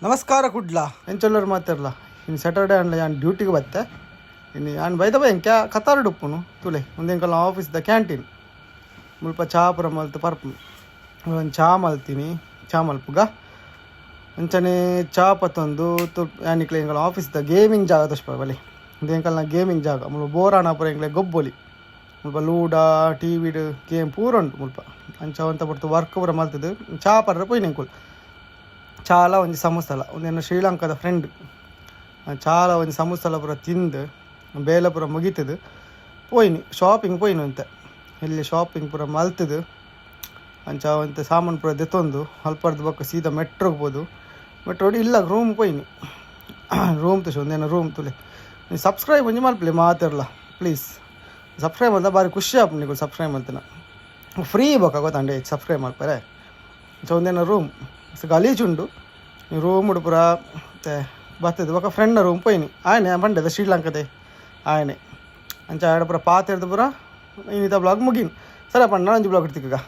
ನಮಸ್ಕಾರ ಕುಡ್ಲ ಎಂಚೊಲ್ಲರು ಮಾತಾಡಲ್ಲ ಇನ್ನು ಸ್ಯಾಟರ್ಡೆ ಅನ್ಲ ನಾನು ಡ್ಯೂಟಿಗೆ ಬತ್ತೆ ಇನ್ನು ನಾನು ಬೈದ ಬೈ ಕ್ಯಾ ಕತ್ತಾರ್ಡುಪ್ಪುನು ತುಲೆ ಮುಂದೇಕಲ್ಲ ಆಫೀಸ್ದ ಕ್ಯಾಂಟೀನ್ ಮುಲ್ಪ ಚಾ ಪುರ ಮಲ್ತು ಪರ್ಪು ಒಂದು ಚಾ ಮಲ್ತೀನಿ ಚಾ ಮಲ್ಪುಗ ಅಂಚನೆ ಚಾ ಪತ್ತೊಂದು ಯಾನಿಕ್ಲೆ ಎಂಕಲ್ ಆಫೀಸ್ದ ಗೇಮಿಂಗ್ ಜಾಗ ತೋರಿಸ್ಪ ಬಲಿ ಮುಂದೇಕಲ್ನ ಗೇಮಿಂಗ್ ಜಾಗ ಮುಲ್ಪ ಬೋರಾಣ ಪುರ ಎಂಕ್ಲೆ ಗೊಬ್ಬೊಲಿ ಮುಲ್ಪ ಲೂಡ ಟಿವಿಡ್ ಗೇಮ್ ಪೂರ ಉಂಟು ಮುಲ್ಪ ಅಂಚ ಅಂತ ಬಿಡ್ತು ವರ್ಕ್ ಪೂರ ಮಲ್ತದು ಚಾ ಪರ್ರೆ ಪೋಯ್ನ ಎಂಕುಲ್ ಚಾಲ ಒಂಜಿ ಸಮೋಸಲ ಒಂದೇನು ಶ್ರೀಲಂಕಾದ ಫ್ರೆಂಡ್ ಚಾಲ ಒಂಜಿ ಸಮೋಸಲ ಪೂರ ತಿಂದು ಬೇಲೆ ಪೂರ ಮುಗಿತದು ಪೋಯ್ನಿ ಶಾಪಿಂಗ್ ಪೋಯ್ನು ಅಂತ ಇಲ್ಲಿ ಶಾಪಿಂಗ್ ಪೂರ ಮಲ್ತದು ಅಂಚ ಅಂತ ಸಾಮಾನು ಪೂರ ದೆತ್ತೊಂದು ಅಲ್ಪರ್ದು ಬಕ್ಕ ಸೀದಾ ಮೆಟ್ರೋಗೆ ಹೋದು ಮೆಟ್ರೋಡಿ ಇಲ್ಲ ರೂಮ್ ಪೋಯ್ನಿ ರೂಮ್ ತುಶು ಒಂದೇನೋ ರೂಮ್ ತುಲೆ ನೀವು ಸಬ್ಸ್ಕ್ರೈಬ್ ಒಂಜಿ ಮಲ್ಪಲಿ ಮಾತಾಡಲ್ಲ ಪ್ಲೀಸ್ ಸಬ್ಸ್ಕ್ರೈಬ್ ಮಾಡ್ದ ಭಾರಿ ಖುಷಿ ಆಪ್ ನೀವು ಸಬ್ಸ್ಕ್ರೈಬ್ ಮಾಡ್ತೇನೆ ಫ್ರೀ ಬೇಕಾ ಗೊತ್ತಂಡೆ ಸಬ್ಸ್ಕ್ರೈಬ್ ಮಾಡ್ತಾರೆ ಅಂಚ ಒಂದೇನೋ ರೂಮ್ ಗಲೀಜುಂಡು ರೂಮ್ ಪೂರ ಮತ್ತೆ ಬರ್ತದೆ ఒక ಫ್ರೆಂಡ್ ರೂಮ್ ಪೋಯ್ನಿ ಆಯ್ನೆ ಬಂಡದ ಶ್ರೀಲಂಕದೆ ಆಯ್ನೆ ಅಂಚ ಆಡ ಪೂರ ಪಾತೆರ್ದು ಪೂರ ಇನ್ನಿತ ಬ್ಲಾಗ್ ಮುಗಿನ್ ಸರಿ ಪಂಡ ಒಂಜಿ ಬ್ಲಾಗ್ ಇಡ್ತಿಕ್ಕ